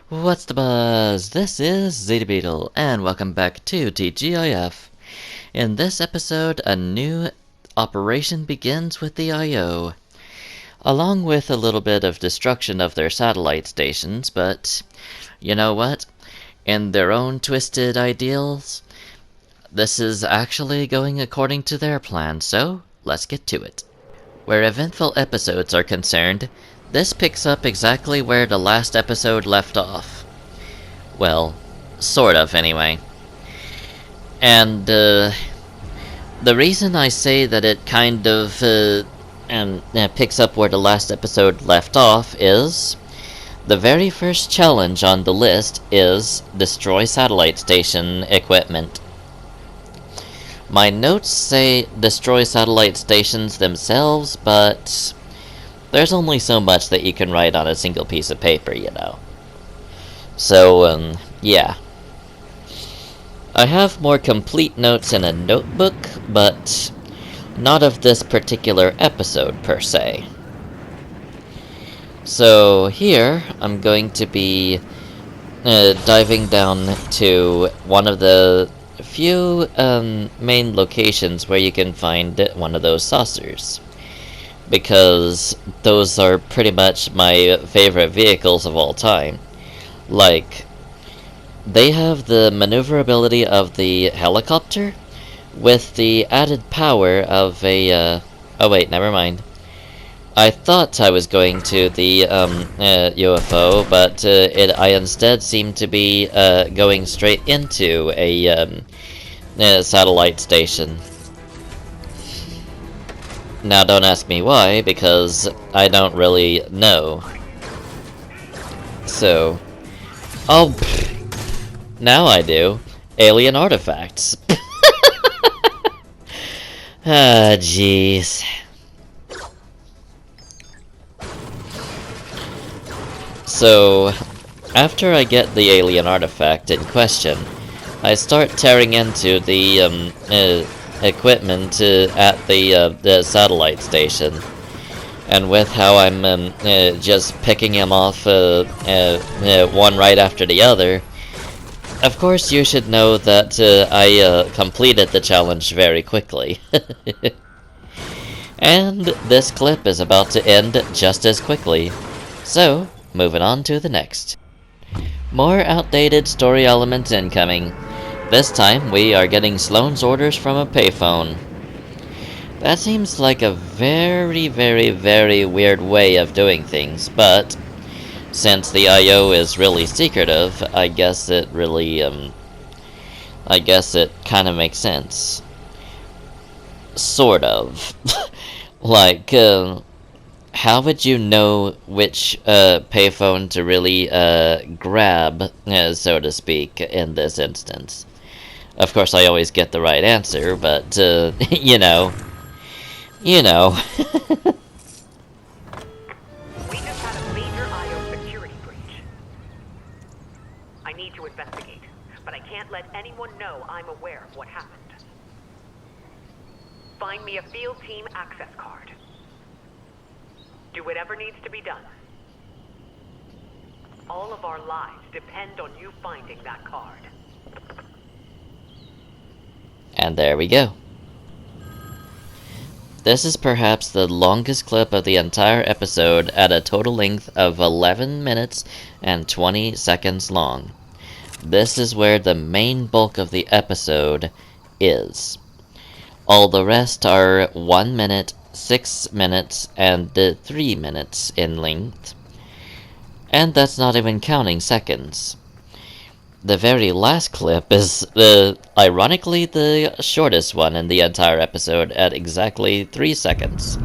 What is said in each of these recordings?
What's the buzz? This is Zeta Beetle, and welcome back to TGIF. In this episode, a new operation begins with the IO, along with a little bit of destruction of their satellite stations, but you know what? In their own twisted ideals, this is actually going according to their plan, so let's get to it. Where eventful episodes are concerned, this picks up exactly where the last episode left off. Well, sort of, anyway. And, the reason I say that it kind of, picks up where the last episode left off is the very first challenge on the list is destroy satellite station equipment. My notes say destroy satellite stations themselves, but there's only so much that you can write on a single piece of paper, you know. So, yeah. I have more complete notes in a notebook, but not of this particular episode, per se. So, here, I'm going to be diving down to one of the few main locations where you can find one of those saucers. Because those are pretty much my favorite vehicles of all time. Like, they have the maneuverability of the helicopter with the added power of a, oh wait, never mind. I thought I was going to the UFO, but I instead seemed to be going straight into a satellite station. Now don't ask me why, because I don't really know. So, oh, now I do. Alien artifacts. Ah, jeez. So, after I get the alien artifact in question, I start tearing into the equipment at the satellite station, and with how I'm just picking him off one right after the other, of course you should know that I completed the challenge very quickly. And this clip is about to end just as quickly, so moving on to the next. More outdated story elements incoming. This time, we are getting Sloane's orders from a payphone. That seems like a very, very, very weird way of doing things, but since the IO is really secretive, I guess it really, I guess it kind of makes sense. Sort of. Like, how would you know which payphone to really grab, so to speak, in this instance? Of course, I always get the right answer, but, you know. You know. We just had a major IO security breach. I need to investigate, but I can't let anyone know I'm aware of what happened. Find me a field team access card. Do whatever needs to be done. All of our lives depend on you finding that card. And there we go. This is perhaps the longest clip of the entire episode at a total length of 11 minutes and 20 seconds long. This is where the main bulk of the episode is. All the rest are 1 minute, 6 minutes, and 3 minutes in length. And that's not even counting seconds. The very last clip is, ironically, the shortest one in the entire episode at exactly 3 seconds.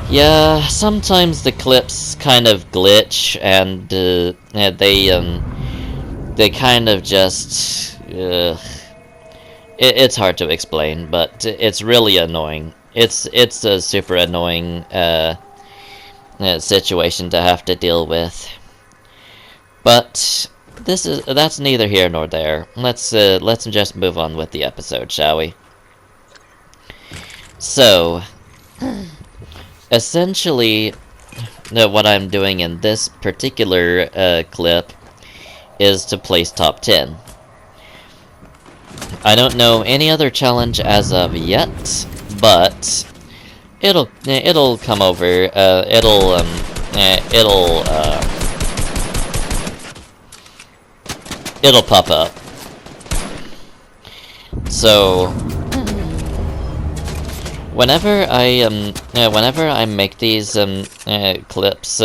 Yeah, sometimes the clips kind of glitch, and they kind of just... it's hard to explain, but it's really annoying. It's a super annoying situation to have to deal with. But that's neither here nor there. Let's just move on with the episode, shall we? So, essentially, what I'm doing in this particular clip is to place top 10. I don't know any other challenge as of yet, but it'll come over. It'll pop up. So whenever I make these clips,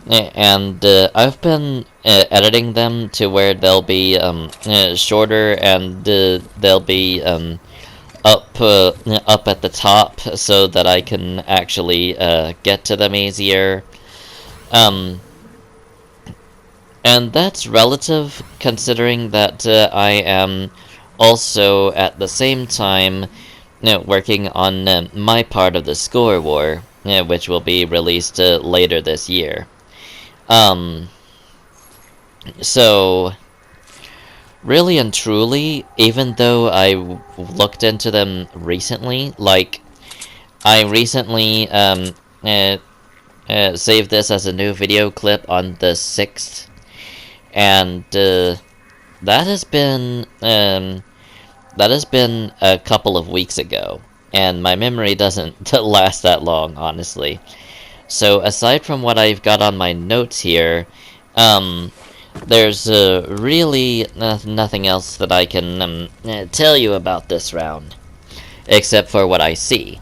and I've been editing them to where they'll be shorter, and they'll be up at the top so that I can actually get to them easier. And that's relative, considering that I am also at the same time working on my part of the Score War, which will be released later this year. So, really and truly, even though I looked into them recently, like, I recently saved this as a new video clip on the 6th, and that has been a couple of weeks ago, and my memory doesn't last that long, honestly. So aside from what I've got on my notes here, there's really nothing else that I can tell you about this round, except for what I see.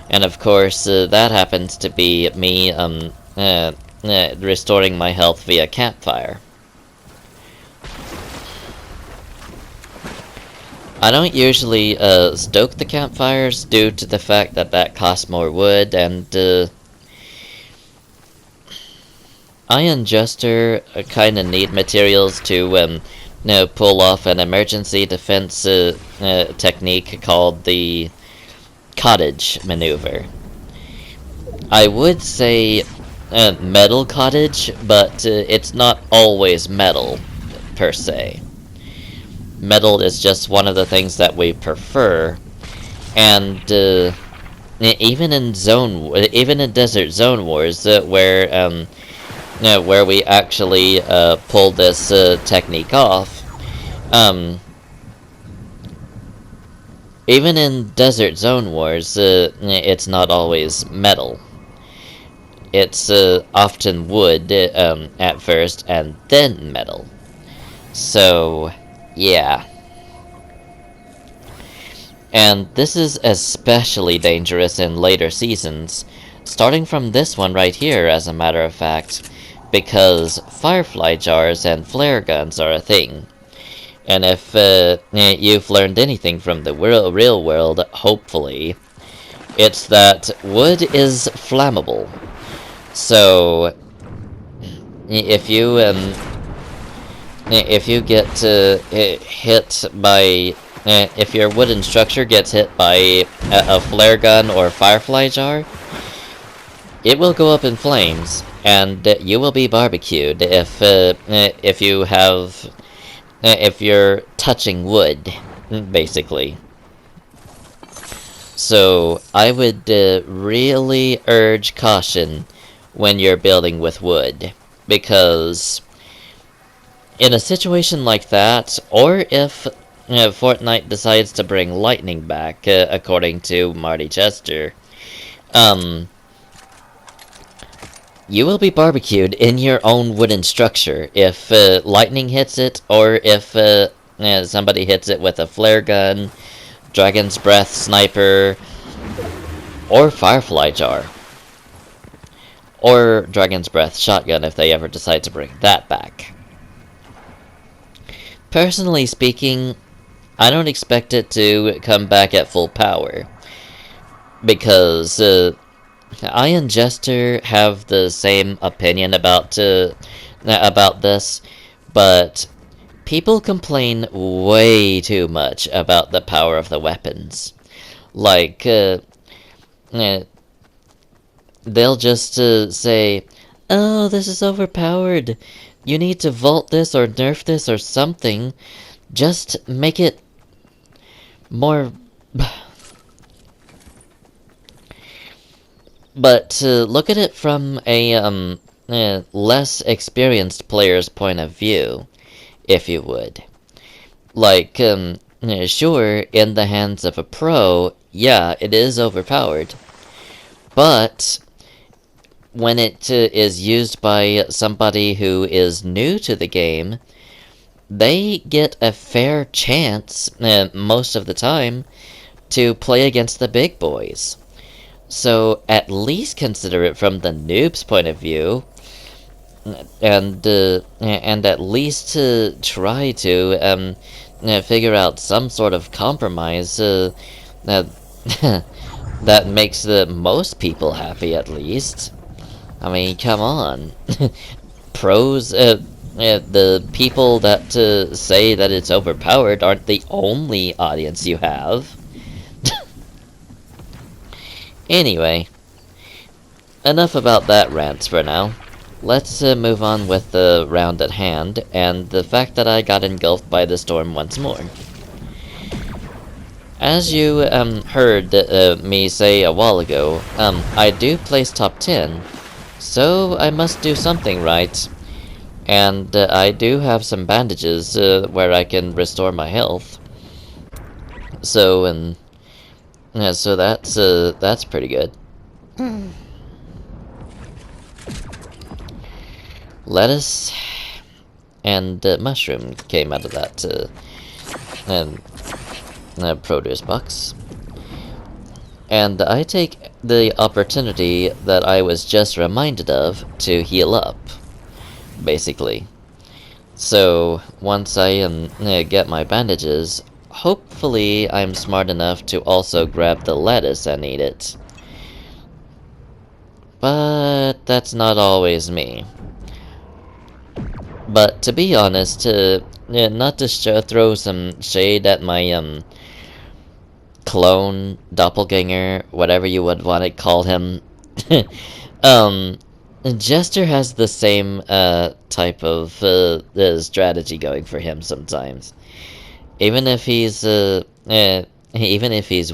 And of course, that happens to be me restoring my health via campfire. I don't usually stoke the campfires due to the fact that that costs more wood, and Iron Juster kind of need materials to pull off an emergency defense technique called the cottage maneuver. I would say metal cottage, but it's not always metal per se. Metal is just one of the things that we prefer, and even in Desert Zone Wars, where we actually pull this technique off, even in Desert Zone Wars, it's not always metal. It's often wood at first, and then metal. So, yeah. And this is especially dangerous in later seasons, starting from this one right here, as a matter of fact, because firefly jars and flare guns are a thing. And if you've learned anything from the real world, hopefully, it's that wood is flammable. So, if you get hit by, if your wooden structure gets hit by a flare gun or firefly jar, it will go up in flames, and you will be barbecued if you're touching wood, basically. So I would really urge caution when you're building with wood, because in a situation like that, or if Fortnite decides to bring lightning back, according to Marty Chester, you will be barbecued in your own wooden structure if lightning hits it, or if somebody hits it with a flare gun, dragon's breath sniper, or firefly jar. Or dragon's breath shotgun if they ever decide to bring that back. Personally speaking, I don't expect it to come back at full power, because I and Jester have the same opinion about this, but people complain way too much about the power of the weapons. Like, they'll just say, "Oh, this is overpowered. You need to vault this or nerf this or something. Just make it more..." But look at it from a less experienced player's point of view, if you would. Like, sure, in the hands of a pro, yeah, it is overpowered. But when it is used by somebody who is new to the game, they get a fair chance, most of the time, to play against the big boys. So at least consider it from the noob's point of view, and at least try to figure out some sort of compromise that that makes the most people happy, at least. I mean, come on. Pros, the people that say that it's overpowered aren't the only audience you have. Anyway, enough about that rant for now. Let's move on with the round at hand, and the fact that I got engulfed by the storm once more. As you heard me say a while ago, I do place top 10, so I must do something right. And I do have some bandages where I can restore my health. So, so that's pretty good. Lettuce and mushroom came out of that produce box. And I take the opportunity that I was just reminded of to heal up, basically. So, once I get my bandages, hopefully I'm smart enough to also grab the lettuce and eat it. But that's not always me. But to be honest, not to throw some shade at my clone, doppelganger, whatever you would want to call him, Jester has the same type of strategy going for him sometimes. Even if he's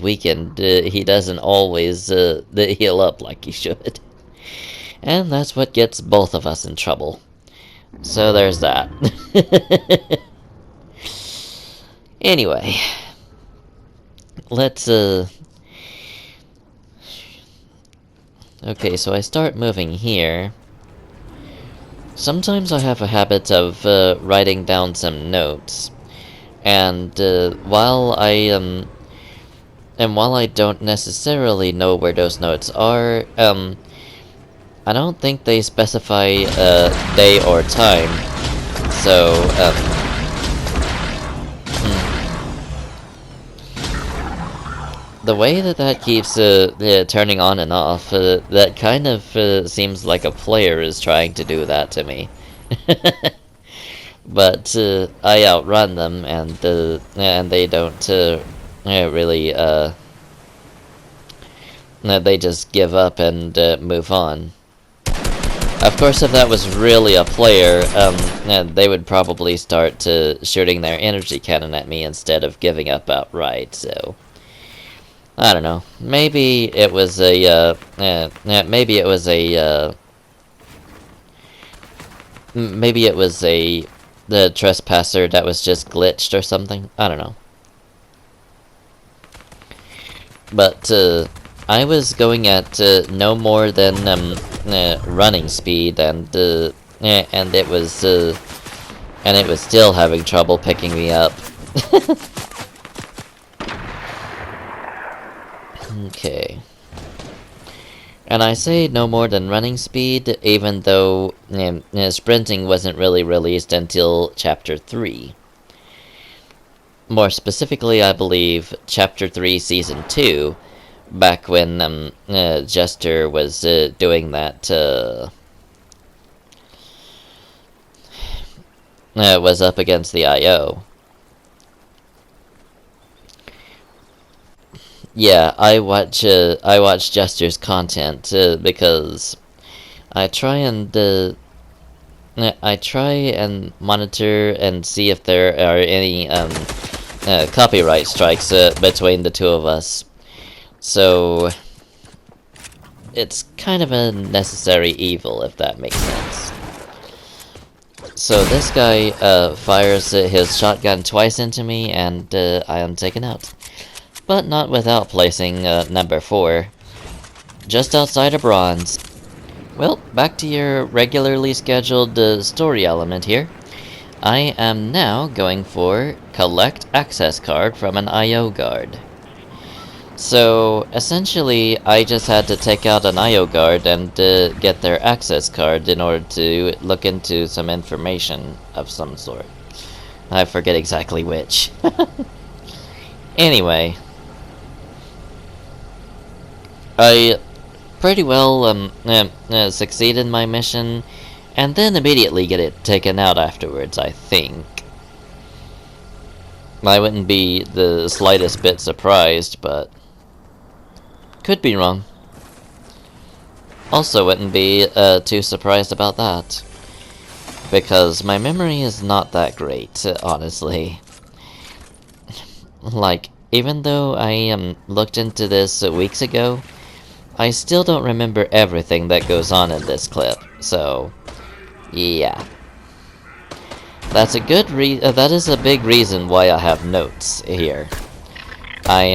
weakened, he doesn't always heal up like he should. And that's what gets both of us in trouble. So there's that. Anyway, let's okay, so I start moving here. Sometimes I have a habit of writing down some notes, and while I don't necessarily know where those notes are, I don't think they specify day or time, so the way that keeps turning on and off, that kind of seems like a player is trying to do that to me. But I outrun them, and they don't really. They just give up and move on. Of course, if that was really a player, they would probably start shooting their energy cannon at me instead of giving up outright. So I don't know. Maybe it was a the trespasser that was just glitched or something. I don't know. But I was going at no more than running speed, and it was still having trouble picking me up. Okay. And I say no more than running speed, even though sprinting wasn't really released until Chapter 3. More specifically, I believe, Chapter 3, Season 2, back when Jester was doing that, was up against the IO. Yeah, I watch Jester's content because I try and monitor and see if there are any copyright strikes between the two of us. So it's kind of a necessary evil, if that makes sense. So this guy fires his shotgun twice into me, and I am taken out. But not without placing number 4 just outside of bronze. Well, back to your regularly scheduled story element here. I am now going for collect access card from an IO guard. So, essentially, I just had to take out an IO guard and get their access card in order to look into some information of some sort. I forget exactly which. Anyway, I pretty well succeed in my mission, and then immediately get it taken out afterwards, I think. I wouldn't be the slightest bit surprised, but could be wrong. Also wouldn't be too surprised about that, because my memory is not that great, honestly. Like, even though I looked into this weeks ago, I still don't remember everything that goes on in this clip, so yeah. That's a good that is a big reason why I have notes here. I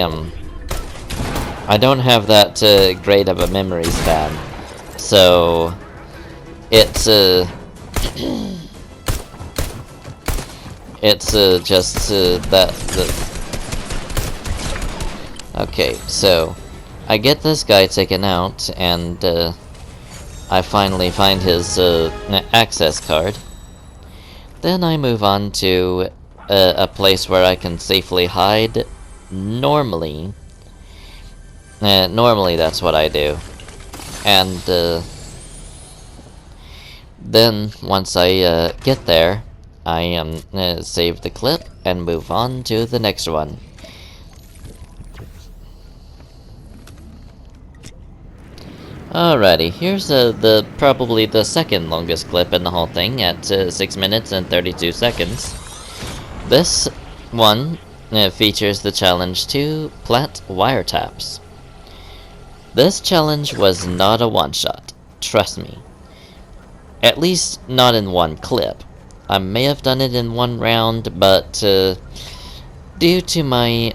don't have that great of a memory span, so it's it's just that. Okay, so I get this guy taken out, and I finally find his access card. Then I move on to a place where I can safely hide. Normally, that's what I do. And then once I get there, I save the clip and move on to the next one. Alrighty, here's probably the second longest clip in the whole thing at 6 minutes and 32 seconds. This one features the challenge to plant wiretaps. This challenge was not a one-shot, trust me. At least not in one clip. I may have done it in one round, but due to my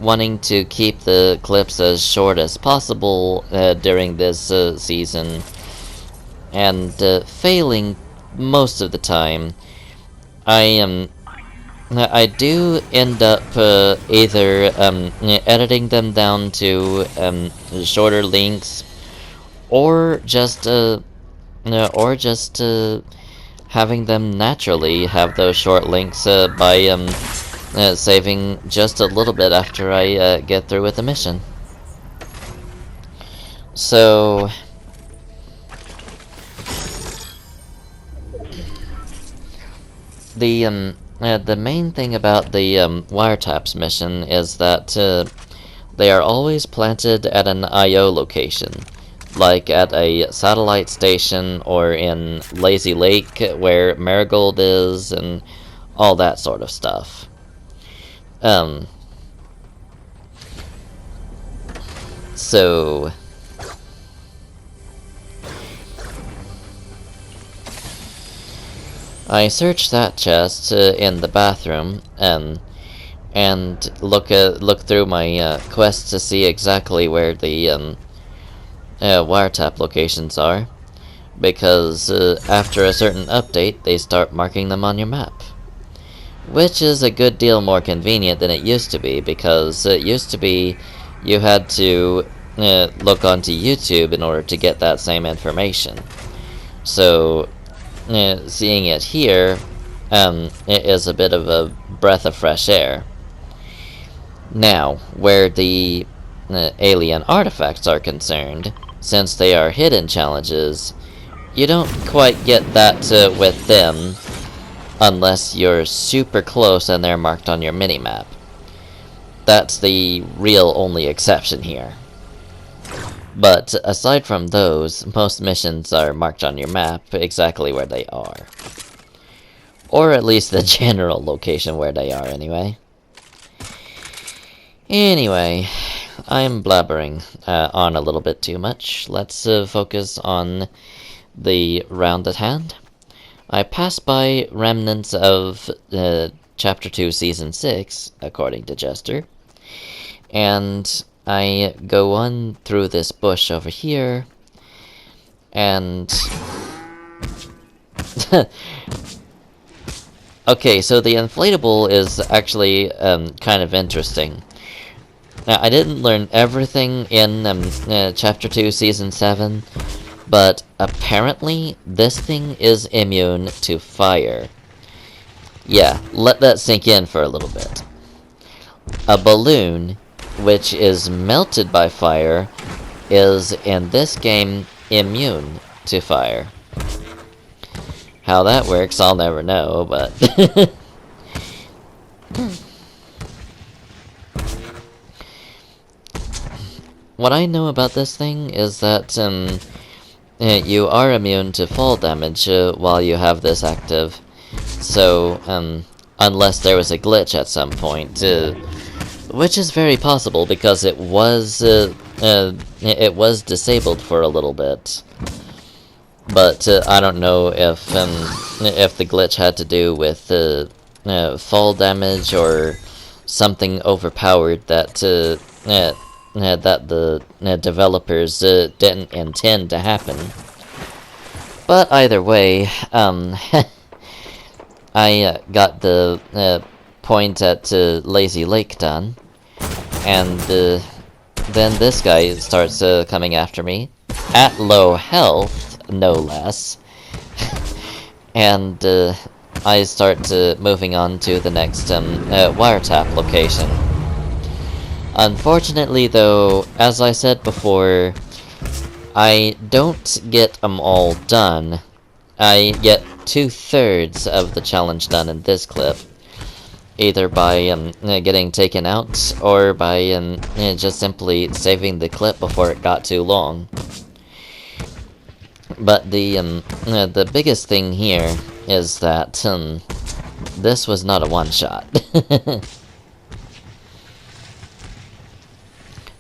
wanting to keep the clips as short as possible during this season, and failing most of the time, I do end up either editing them down to shorter links, or just having them naturally have those short links by saving just a little bit after I get through with the mission. So the main thing about the wiretaps mission is that they are always planted at an IO location, like at a satellite station or in Lazy Lake where Marigold is and all that sort of stuff. So I searched that chest in the bathroom and look through my quest to see exactly where the wiretap locations are, because after a certain update they start marking them on your map. Which is a good deal more convenient than it used to be, because it used to be you had to look onto YouTube in order to get that same information. So seeing it here, it is a bit of a breath of fresh air. Now, where the alien artifacts are concerned, since they are hidden challenges, you don't quite get that with them, unless you're super close and they're marked on your minimap. That's the real only exception here. But aside from those, most missions are marked on your map exactly where they are. Or at least the general location where they are, anyway. Anyway, I'm blabbering on a little bit too much. Let's focus on the round at hand. I pass by remnants of Chapter 2, Season 6, according to Jester, and I go on through this bush over here, and... Okay, so the inflatable is actually kind of interesting. Now, I didn't learn everything in Chapter 2, Season 7, but apparently this thing is immune to fire. Yeah, let that sink in for a little bit. A balloon, which is melted by fire, is, in this game, immune to fire. How that works, I'll never know, but... What I know about this thing is that you are immune to fall damage while you have this active. So, unless there was a glitch at some point, which is very possible because it was disabled for a little bit. But I don't know if the glitch had to do with fall damage or something overpowered that that the developers didn't intend to happen. But either way, I got the point at Lazy Lake done, and then this guy starts coming after me, at low health, no less, and I start moving on to the next wiretap location. Unfortunately, though, as I said before, I don't get them all done. I get 2/3 of the challenge done in this clip, either by getting taken out or by just simply saving the clip before it got too long. But the biggest thing here is that this was not a one-shot.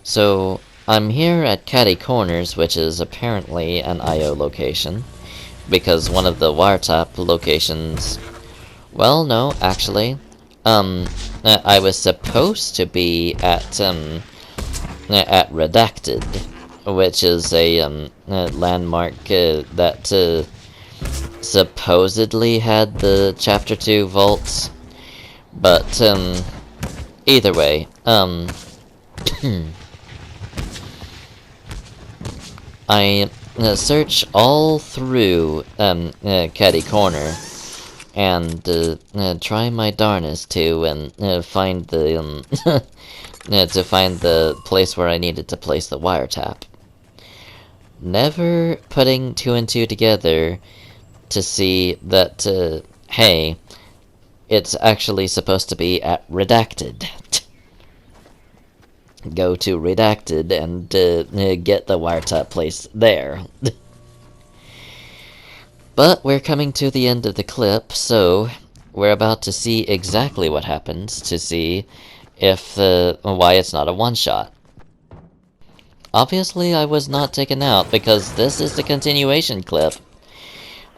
So, I'm here at Catty Corners, which is apparently an IO location, because one of the wiretap locations... Well, no, actually. I was supposed to be at Redacted, which is a landmark that supposedly had the Chapter 2 vaults. But, either way, I search all through Catty Corner and try my darnest to find the to find the place where I needed to place the wiretap. Never putting two and two together to see that hey, it's actually supposed to be at Redacted. Go to Redacted and get the wiretap placed there. But we're coming to the end of the clip, so we're about to see exactly what happens to see if why it's not a one-shot. Obviously, I was not taken out because this is the continuation clip.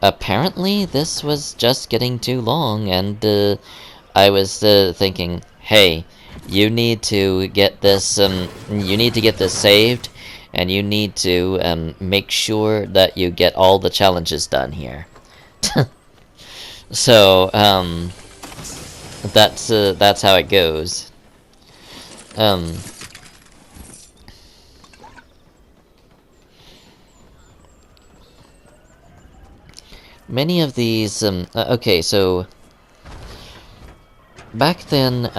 Apparently, this was just getting too long, and I was thinking, hey, you need to get this saved, and you need to make sure that you get all the challenges done here. So that's how it goes. Many of these okay, so back then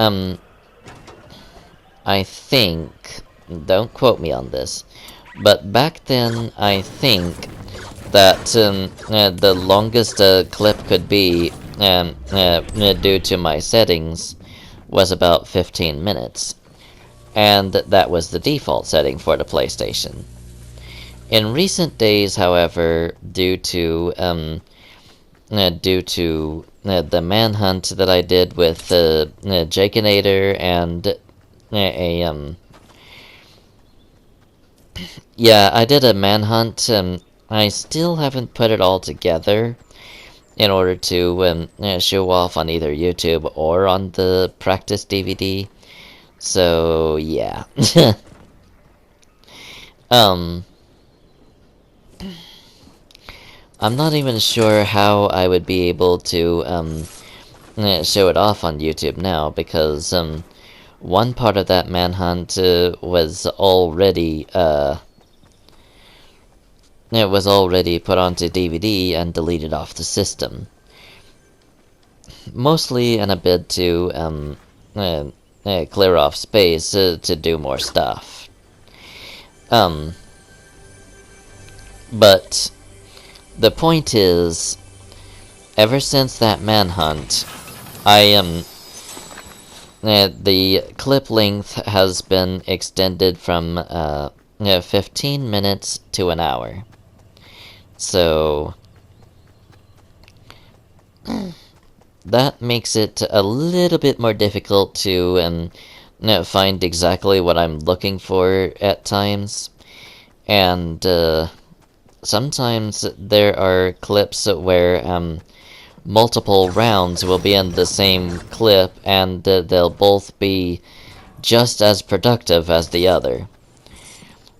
I think, don't quote me on this, but back then I think that the longest a clip could be due to my settings was about 15 minutes, and that was the default setting for the PlayStation. In recent days, however, due to the manhunt that I did with Jakeinator and yeah, I did a manhunt. I still haven't put it all together in order to show off on either YouTube or on the practice DVD. So yeah. um, I'm not even sure how I would be able to show it off on YouTube now, because one part of that manhunt was already it was already put onto DVD and deleted off the system, mostly in a bid to clear off space to do more stuff. But the point is, ever since that manhunt, the clip length has been extended from 15 minutes to an hour. So that makes it a little bit more difficult to find exactly what I'm looking for at times. And sometimes there are clips where multiple rounds will be in the same clip, and they'll both be just as productive as the other.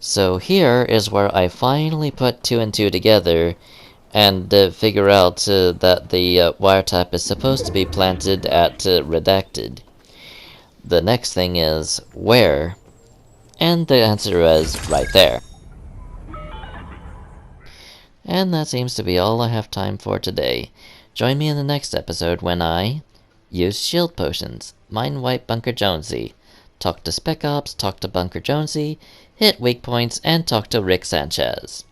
So here is where I finally put two and two together and figure out that the wiretap is supposed to be planted at redacted. The next thing is where, and the answer is right there. And that seems to be all I have time for today. Join me in the next episode when I use shield potions, mind wipe Bunker Jonesy, talk to Spec Ops, talk to Bunker Jonesy, hit weak points, and talk to Rick Sanchez.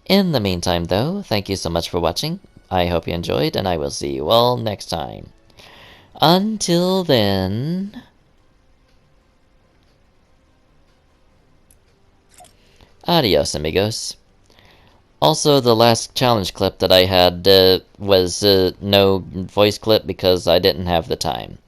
In the meantime, though, thank you so much for watching. I hope you enjoyed, and I will see you all next time. Until then, adios, amigos. Also, the last challenge clip that I had was no voice clip because I didn't have the time.